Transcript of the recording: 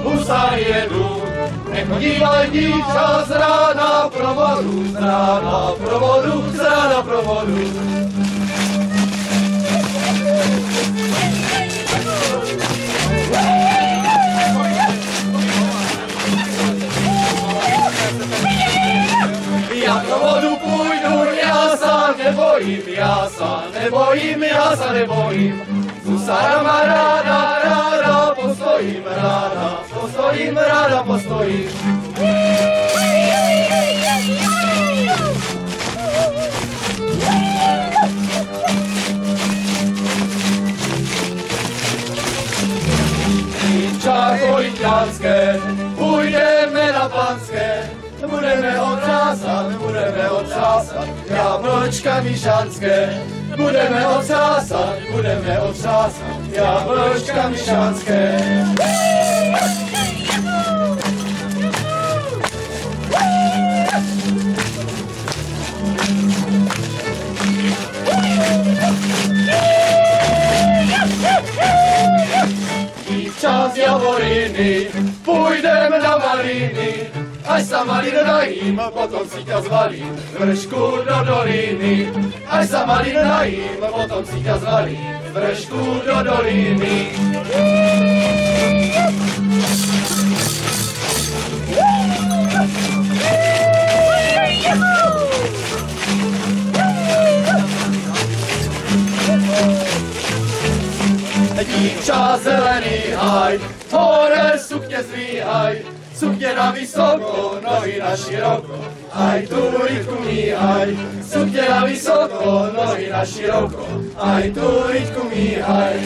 Husári jedu. Nechodívaj dívča z rána provodu, z rána provodu. Já provodu půjdu, já se nebojím. S husárama ráda postojím. Dívča kolinťánské, půjdeme na panské, budeme otřásat, jablčka míšanské. Budeme otřásat, jablčka míšanské. Dívča z Javoriny, půjdeme na maliny, až sa malinu najím, potom si ťa zvalím vršku do doliny. Až sa malinu najím, potom si ťa zvalím vršku do doliny. Dívča zelený haj, hore sukně zvíhaj, sukně na vysoko, nohy na široko, aj tu rytku míhaj. Sukně na vysoko, nohy na široko, aj tu rytku míhaj.